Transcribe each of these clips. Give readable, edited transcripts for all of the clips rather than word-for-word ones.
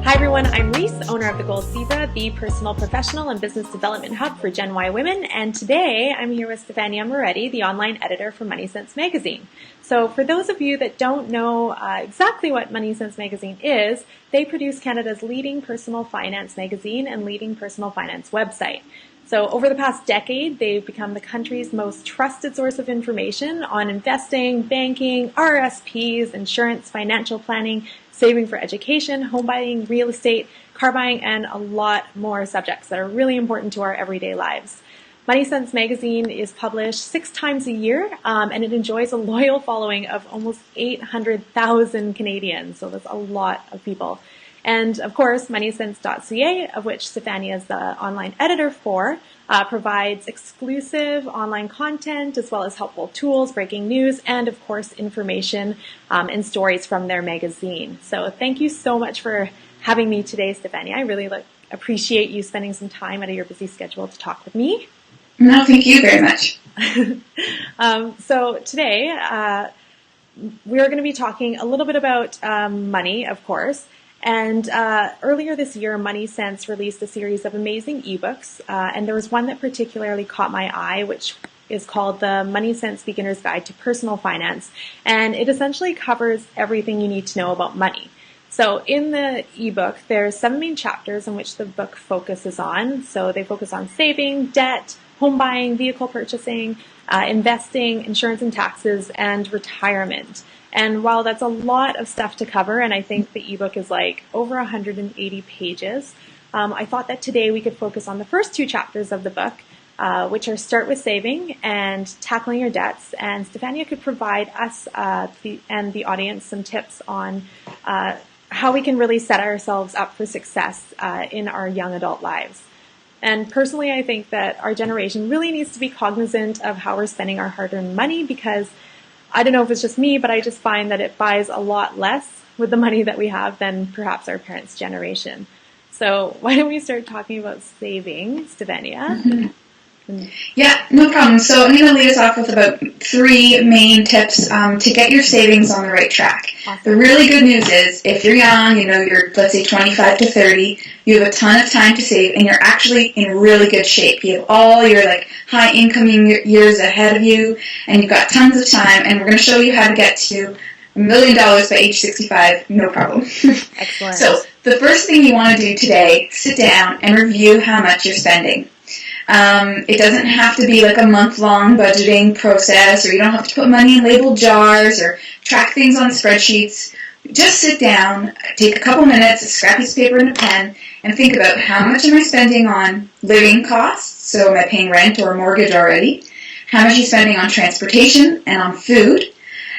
Hi everyone, I'm Reese, owner of the Gold Zebra, the personal, professional, and business development hub for Gen Y women, and today I'm here with Stefania Moretti, the online editor for MoneySense Magazine. So for those of you that don't know exactly what MoneySense Magazine is, they produce Canada's leading personal finance magazine and leading personal finance website. So over the past decade, they've become the country's most trusted source of information on investing, banking, RSPs, insurance, financial planning, saving for education, home buying, real estate, car buying, and a lot more subjects that are really important to our everyday lives. MoneySense Magazine is published 6 times a year, and it enjoys a loyal following of almost 800,000 Canadians, so that's a lot of people. And of course, MoneySense.ca, of which Stefania is the online editor for, provides exclusive online content as well as helpful tools, breaking news, and of course information and stories from their magazine. So thank you so much for having me today, Stefania. I really appreciate you spending some time out of your busy schedule to talk with me. No, thank you very much. So today we're going to be talking a little bit about money, of course. And earlier this year, MoneySense released a series of amazing ebooks, and there was one that particularly caught my eye, which is called the MoneySense Beginner's Guide to Personal Finance, and it essentially covers everything you need to know about money. So in the ebook, there's 7 main chapters in which the book focuses on. So they focus on saving, debt, home buying, vehicle purchasing, investing, insurance and taxes, and retirement. And while that's a lot of stuff to cover, and I think the ebook is like over 180 pages, I thought that today we could focus on the first 2 chapters of the book, which are Start with Saving and Tackling Your Debts. And Stefania could provide us and the audience some tips on how we can really set ourselves up for success in our young adult lives. And personally, I think that our generation really needs to be cognizant of how we're spending our hard-earned money, because I don't know if it's just me, but I just find that it buys a lot less with the money that we have than perhaps our parents' generation. So why don't we start talking about saving, Stefania? Mm-hmm. Yeah, no problem. So I'm going to lead us off with about 3 main tips to get your savings on the right track. Awesome. The really good news is if you're young, you're, let's say, 25 to 30, you have a ton of time to save, and you're actually in really good shape. You have all your high incoming years ahead of you, and you've got tons of time, and we're going to show you how to get to $1 million by age 65, no problem. Excellent. So the first thing you want to do today, sit down and review how much you're spending. It doesn't have to be like a month-long budgeting process, or you don't have to put money in labeled jars or track things on spreadsheets. Just sit down, take a couple minutes, a scrap piece of paper and a pen, and think about how much am I spending on living costs, so am I paying rent or mortgage already? How much are you spending on transportation and on food?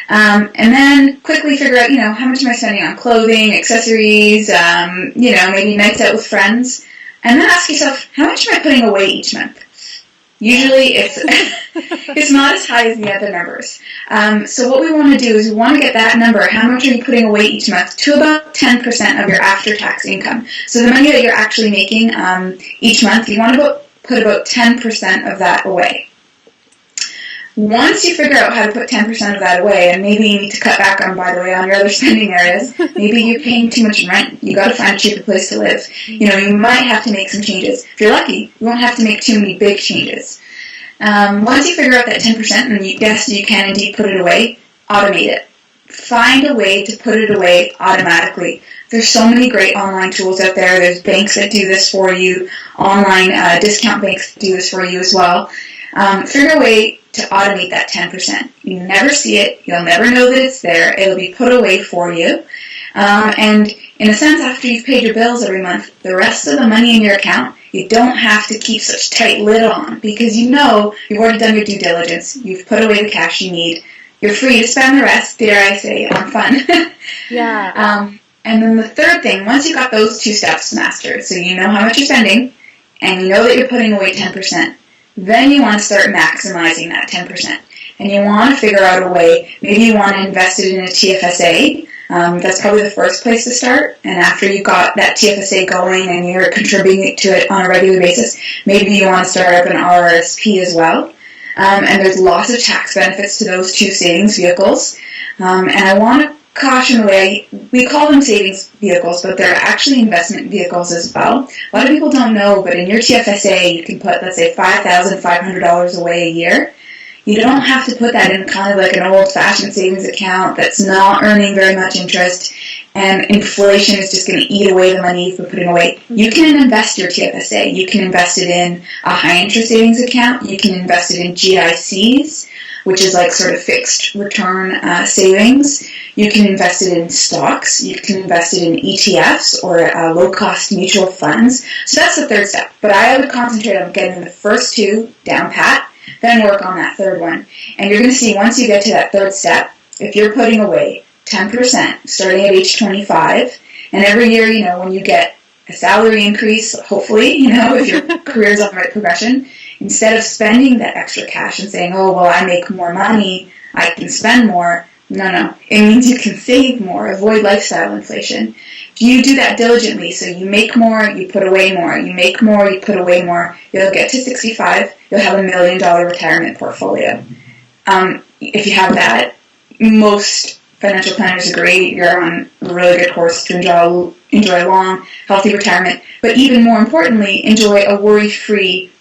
And then quickly figure out, how much am I spending on clothing, accessories, maybe nights out with friends. And then ask yourself, how much am I putting away each month? Usually it's not as high as the other numbers. So what we want to do is we want to get that number, how much are you putting away each month, to about 10% of your after-tax income. So the money that you're actually making each month, you want to put about 10% of that away. Once you figure out how to put 10% of that away, and maybe you need to cut back on, by the way, on your other spending areas, maybe you're paying too much rent, you got to find a cheaper place to live. You might have to make some changes. If you're lucky, you won't have to make too many big changes. Once you figure out that 10%, and yes, you can indeed put it away, automate it. Find a way to put it away automatically. There's so many great online tools out there. There's banks that do this for you, online discount banks that do this for you as well. Figure a way to automate that 10%. You never see it. You'll never know that it's there. It'll be put away for you. And in a sense, after you've paid your bills every month, the rest of the money in your account, you don't have to keep such tight lid on, because you've already done your due diligence. You've put away the cash you need. You're free to spend the rest, dare I say, on fun. Yeah. And then the third thing, once you've got those 2 steps mastered, so you know how much you're spending, and you know that you're putting away 10%, then you want to start maximizing that 10%. And you want to figure out a way, maybe you want to invest it in a TFSA. That's probably the first place to start. And after you've got that TFSA going and you're contributing to it on a regular basis, maybe you want to start up an RRSP as well. And there's lots of tax benefits to those 2 savings vehicles. And I want to caution away. We call them savings vehicles, but they're actually investment vehicles as well. A lot of people don't know, but in your TFSA, you can put, let's say, $5,500 away a year. You don't have to put that in kind of like an old-fashioned savings account that's not earning very much interest, and inflation is just going to eat away the money you've been putting away. You can invest your TFSA. You can invest it in a high-interest savings account. You can invest it in GICs, which is like sort of fixed return savings. You can invest it in stocks. You can invest it in ETFs or low-cost mutual funds. So that's the third step. But I would concentrate on getting the first two down pat, then work on that third one. And you're going to see once you get to that third step, if you're putting away 10% starting at age 25, and every year, you know, when you get a salary increase, hopefully, you know, if your career's on the right progression, instead of spending that extra cash and saying, oh, well, I make more money, I can spend more. No. It means you can save more, avoid lifestyle inflation. If you do that diligently, so you make more, you put away more, you make more, you put away more, you'll get to 65, you'll have $1 million retirement portfolio. If you have that, most financial planners agree you're on a really good course to enjoy a long, healthy retirement, but even more importantly, enjoy a worry-free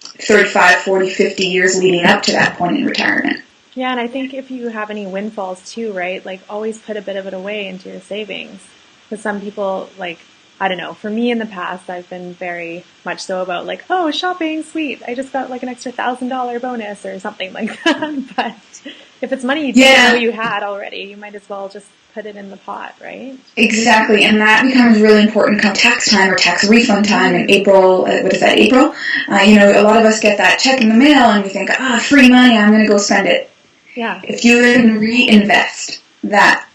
35, 40, 50 years leading up to that point in retirement. Yeah, and I think if you have any windfalls too, right, like always put a bit of it away into your savings. Because some people, like, I don't know, for me in the past, I've been very much so about like, oh, shopping, sweet, I just got like an extra $1,000 bonus or something like that. But if it's money you didn't know you had already, you might as well just put it in the pot, right? Exactly, and that becomes really important come tax time or tax refund time in April. What is that, April? You know, a lot of us get that check in the mail and we think, free money, I'm going to go spend it. Yeah. If you then reinvest that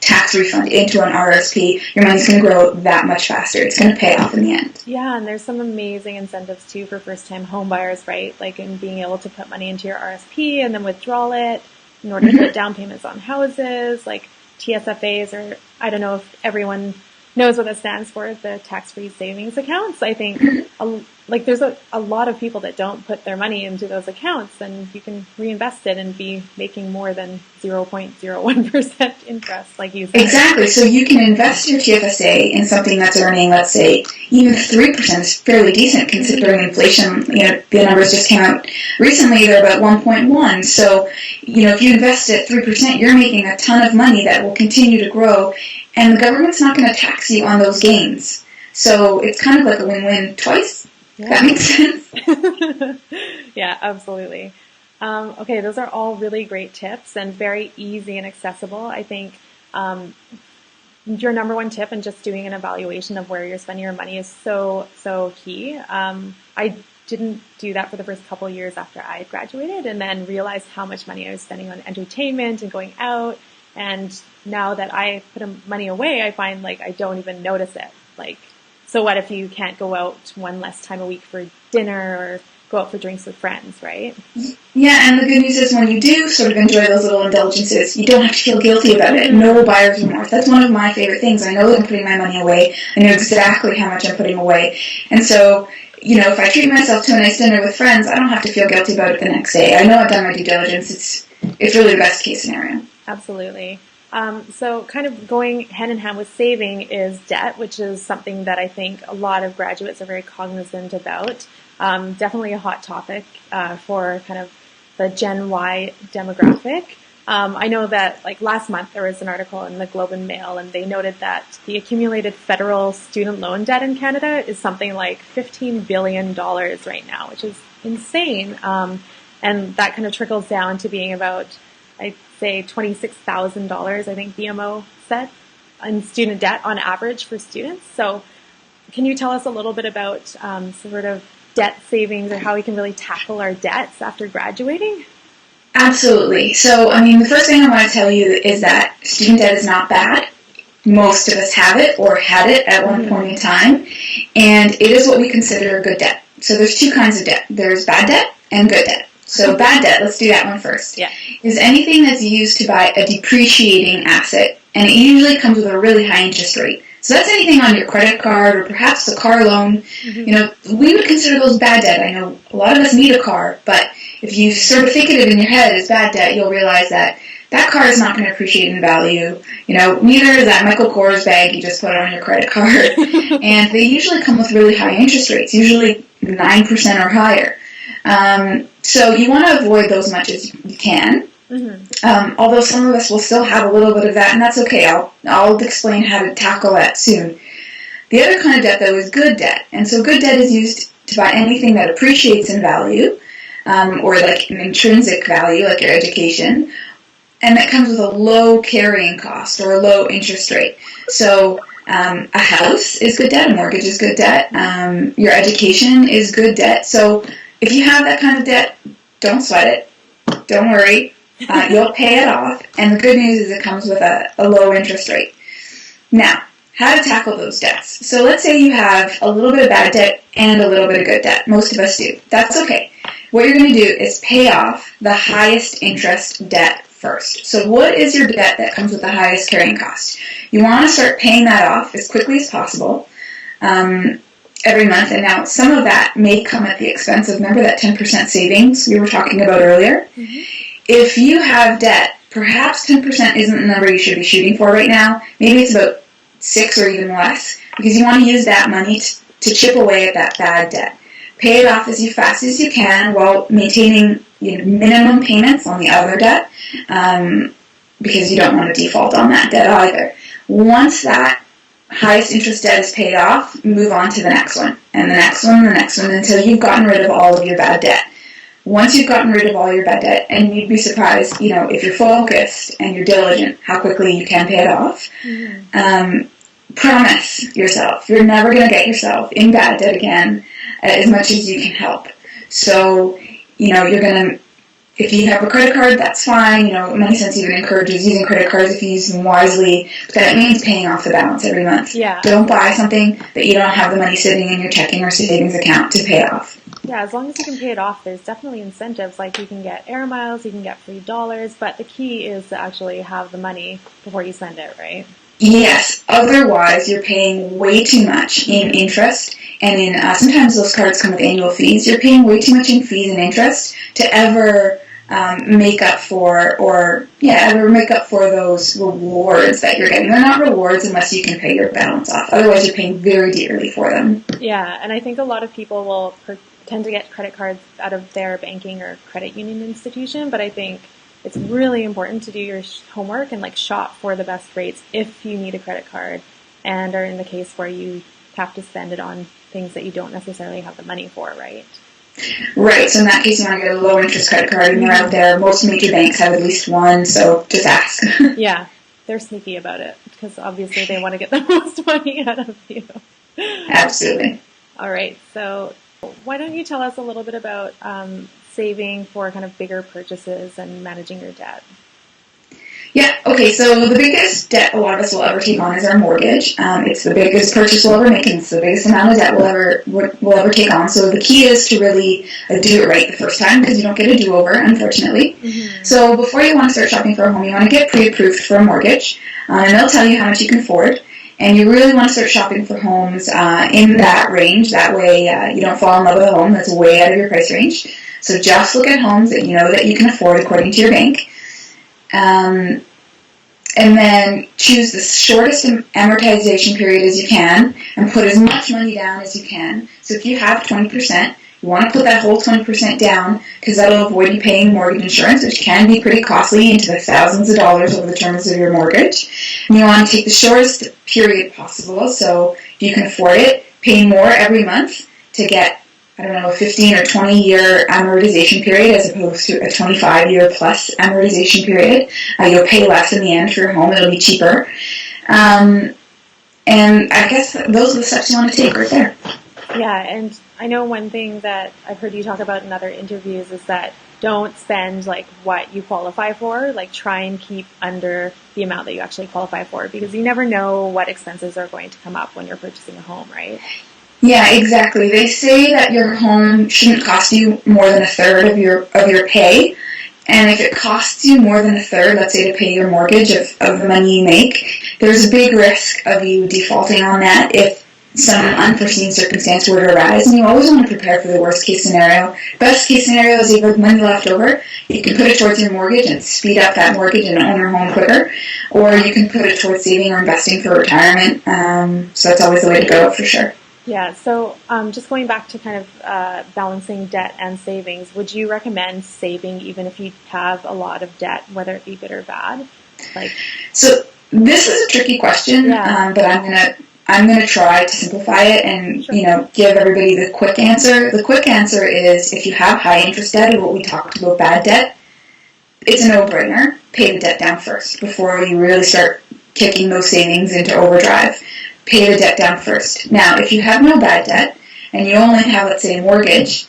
tax refund into an RSP, your money's going to grow that much faster. It's going to pay off in the end. Yeah, and there's some amazing incentives too for first-time home buyers, right? Like in being able to put money into your RSP and then withdraw it in order to put down payments on houses, like TSFAs, or I don't know if everyone knows what that stands for, the tax-free savings accounts. I think like there's a lot of people that don't put their money into those accounts, and you can reinvest it and be making more than 0.01% interest, like you said. Exactly. So you can invest your TFSA in something that's earning, let's say, even 3% is fairly decent considering inflation. You know, the numbers just came out recently, they're about 1.1. So, you know, if you invest at 3%, you're making a ton of money that will continue to grow, and the government's not going to tax you on those gains. So it's kind of like a win-win twice. Yeah. That makes sense. Yeah, absolutely. Okay, those are all really great tips and very easy and accessible. I think your number one tip and just doing an evaluation of where you're spending your money is so key. I didn't do that for the first couple of years after I graduated, and then realized how much money I was spending on entertainment and going out. And now that I put money away, I find like I don't even notice it. Like, so what if you can't go out one less time a week for dinner or go out for drinks with friends, right? Yeah, and the good news is when you do sort of enjoy those little indulgences, you don't have to feel guilty about it. No buyer's remorse. That's one of my favorite things. I know that I'm putting my money away. I know exactly how much I'm putting away. And so, you know, if I treat myself to a nice dinner with friends, I don't have to feel guilty about it the next day. I know I've done my due diligence. It's really the best case scenario. Absolutely. So kind of going hand in hand with saving is debt, which is something that I think a lot of graduates are very cognizant about. Definitely a hot topic for kind of the Gen Y demographic. I know that like last month there was an article in the Globe and Mail, and they noted that the accumulated federal student loan debt in Canada is something like $15 billion right now, which is insane. And that kind of trickles down to being about, I'd say, $26,000, I think BMO said, in student debt on average for students. So can you tell us a little bit about sort of debt savings or how we can really tackle our debts after graduating? Absolutely. So, I mean, the first thing I want to tell you is that student debt is not bad. Most of us have it or had it at one point in time, and it is what we consider good debt. So there's two kinds of debt. There's bad debt and good debt. So bad debt, let's do that one first, is anything that's used to buy a depreciating asset, and it usually comes with a really high interest rate. So that's anything on your credit card or perhaps a car loan. You know, we would consider those bad debt. I know a lot of us need a car, but if you sort of think of it in your head as bad debt, you'll realize that that car is not going to appreciate in value. Neither is that Michael Kors bag you just put on your credit card. And they usually come with really high interest rates, usually 9% or higher. So you want to avoid those much as you can. Although some of us will still have a little bit of that, and that's okay. I'll explain how to tackle that soon. The other kind of debt, though, is good debt. And so good debt is used to buy anything that appreciates in value, or like an intrinsic value, like your education, and that comes with a low carrying cost or a low interest rate. So a house is good debt, a mortgage is good debt, your education is good debt. So if you have that kind of debt, don't sweat it. Don't worry. You'll pay it off. And the good news is it comes with a low interest rate. Now, how to tackle those debts. So let's say you have a little bit of bad debt and a little bit of good debt. Most of us do. That's okay. What you're going to do is pay off the highest interest debt first. So what is your debt that comes with the highest carrying cost? You want to start paying that off as quickly as possible every month. And now some of that may come at the expense of, remember that 10% savings we were talking about earlier? If you have debt, perhaps 10% isn't the number you should be shooting for right now. Maybe it's about 6 or even less, because you want to use that money to chip away at that bad debt. Pay it off as fast as you can while maintaining minimum payments on the other debt, because you don't want to default on that debt either. Once that highest interest debt is paid off, move on to the next one, and the next one, until you've gotten rid of all of your bad debt. Once you've gotten rid of all your bad debt, and you'd be surprised, if you're focused and you're diligent, how quickly you can pay it off. Promise yourself you're never going to get yourself in bad debt again as much as you can help. So, you're going to, if you have a credit card, that's fine. MoneySense even encourages using credit cards if you use them wisely, but that means paying off the balance every month. Yeah. Don't buy something that you don't have the money sitting in your checking or savings account to pay off. Yeah, as long as you can pay it off, there's definitely incentives. Like you can get air miles, you can get free dollars, but the key is to actually have the money before you spend it, right? Yes. Otherwise, you're paying way too much in interest, and in sometimes those cards come with annual fees. You're paying way too much in fees and interest to ever make up for those rewards that you're getting. They're not rewards unless you can pay your balance off. Otherwise, you're paying very dearly for them. Yeah, and I think a lot of people will tend to get credit cards out of their banking or credit union institution, but I think it's really important to do your homework and shop for the best rates if you need a credit card and are in the case where you have to spend it on things that you don't necessarily have the money for, right? Right. So in that case, you want to get a low interest credit card, and they're out there. Most major banks have at least one, so just ask. Yeah, they're sneaky about it because obviously they want to get the most money out of you. Absolutely. All right. So why don't you tell us a little bit about saving for kind of bigger purchases and managing your debt? Yeah, okay, so the biggest debt a lot of us will ever take on is our mortgage. It's the biggest purchase we'll ever make, and it's the biggest amount of debt we'll ever take on. So the key is to really do it right the first time, because you don't get a do-over, unfortunately. So before you want to start shopping for a home, you want to get pre-approved for a mortgage, and they'll tell you how much you can afford. And you really want to start shopping for homes in that range. That way you don't fall in love with a home that's way out of your price range. So just look at homes that you know that you can afford according to your bank. And then choose the shortest amortization period as you can and put as much money down as you can. So if you have 20%, you want to put that whole 20% down because that'll avoid you paying mortgage insurance, which can be pretty costly, into the thousands of dollars over the terms of your mortgage. And you want to take the shortest period possible. So if you can afford it, pay more every month to get, a 15 or 20 year amortization period as opposed to a 25-year plus amortization period. You'll pay less in the end for your home. It'll be cheaper. And I guess those are the steps you want to take right there. Yeah, and I know one thing that I've heard you talk about in other interviews is that don't spend what you qualify for. Try and keep under the amount that you actually qualify for, because you never know what expenses are going to come up when you're purchasing a home, right? Yeah, exactly. They say that your home shouldn't cost you more than a third of your pay. And if it costs you more than a third, let's say to pay your mortgage of the money you make, there's a big risk of you defaulting on that if some unforeseen circumstance were to arise, and you always want to prepare for the worst case scenario. Best case scenario is you have money left over. You can put it towards your mortgage and speed up that mortgage and own your home quicker, or you can put it towards saving or investing for retirement. So that's always the way to go for sure. Yeah, so just going back to kind of balancing debt and savings, would you recommend saving even if you have a lot of debt, whether it be good or bad? So this is a tricky question, but I'm gonna try to simplify it and give everybody the quick answer. The quick answer is if you have high interest debt, or what we talked about, bad debt, it's a no-brainer. Pay the debt down first before you really start kicking those savings into overdrive. Pay the debt down first. Now, if you have no bad debt and you only have, let's say, a mortgage,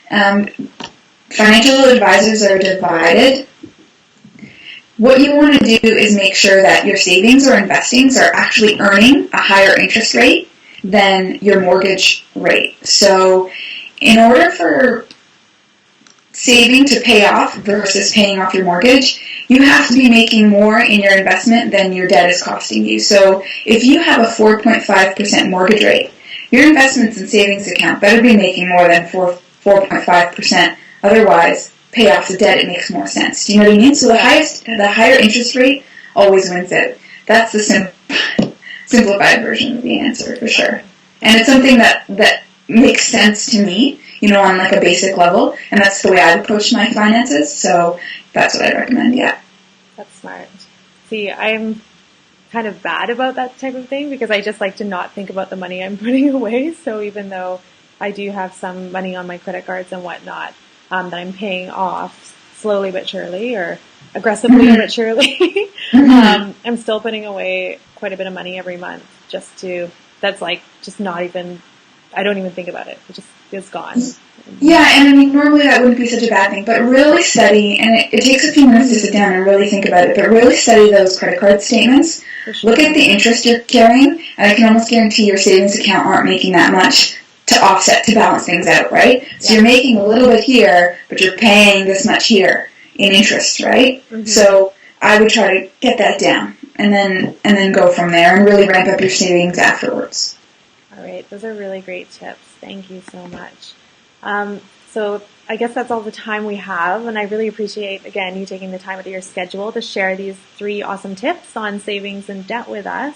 financial advisors are divided. What you want to do is make sure that your savings or investings are actually earning a higher interest rate than your mortgage rate. So in order for saving to pay off versus paying off your mortgage, you have to be making more in your investment than your debt is costing you. So if you have a 4.5% mortgage rate, your investments and savings account better be making more than 4.5%. Otherwise, pay off the debt, it makes more sense. Do you know what I mean? So the higher interest rate always wins out. That's the simplified version of the answer for sure. And it's something that makes sense to me, on like a basic level, and that's the way I've approached my finances, so that's what I recommend, yeah. That's smart. See, I'm kind of bad about that type of thing because I just like to not think about the money I'm putting away, so even though I do have some money on my credit cards and whatnot, that I'm paying off slowly but surely, or aggressively but surely, I'm still putting away quite a bit of money every month I don't even think about it. It just is gone. Yeah, and I mean, normally that wouldn't be such a bad thing, but really study, and it takes a few minutes to sit down and really think about it, but really study those credit card statements. Sure. Look at the interest you're carrying, and I can almost guarantee your savings account aren't making that much to offset, to balance things out, right? So you're making a little bit here, but you're paying this much here in interest, right? Mm-hmm. So I would try to get that down, and then go from there, and really ramp up your savings afterwards. All right, those are really great tips. Thank you so much. So I guess that's all the time we have, and I really appreciate, again, you taking the time out of your schedule to share these 3 awesome tips on savings and debt with us.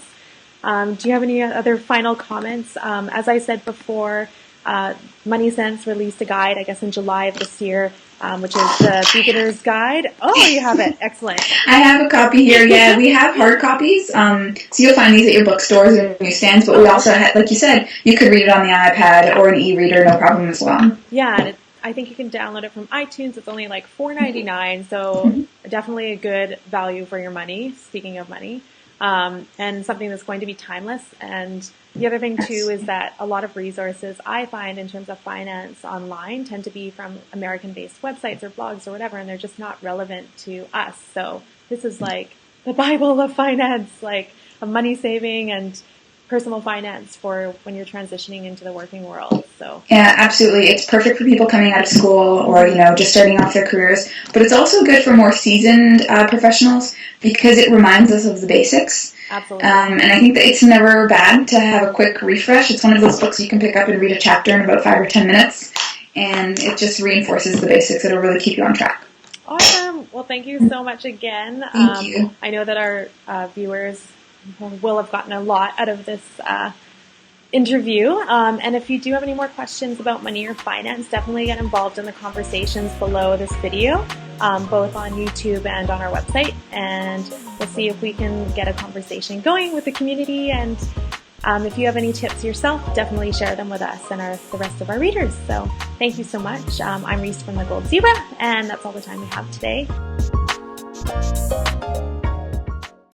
Do you have any other final comments? As I said before, MoneySense released a guide, I guess in July of this year, which is the Beginner's Guide. Oh, you have it. Excellent. I have a copy here. Yeah, we have hard copies. So you'll find these at your bookstores or newsstands, but we also have, like you said, you could read it on the iPad or an e-reader, no problem as well. Yeah, and I think you can download it from iTunes. It's only like $4.99, so definitely a good value for your money, speaking of money. And something that's going to be timeless. And the other thing too is that a lot of resources I find in terms of finance online tend to be from American-based websites or blogs or whatever, and they're just not relevant to us. So this is like the Bible of finance, like of money saving and personal finance for when you're transitioning into the working world. So yeah, absolutely. It's perfect for people coming out of school or, just starting off their careers. But it's also good for more seasoned professionals because it reminds us of the basics. Absolutely. And I think that it's never bad to have a quick refresh. It's one of those books you can pick up and read a chapter in about 5 or 10 minutes. And it just reinforces the basics. It'll really keep you on track. Awesome. Well, thank you so much again. Thank you. I know that our viewers will have gotten a lot out of this interview. And if you do have any more questions about money or finance, definitely get involved in the conversations below this video, both on YouTube and on our website. And we'll see if we can get a conversation going with the community. And if you have any tips yourself, definitely share them with us and the rest of our readers. So thank you so much. I'm Reese from the Gold Zebra, and that's all the time we have today.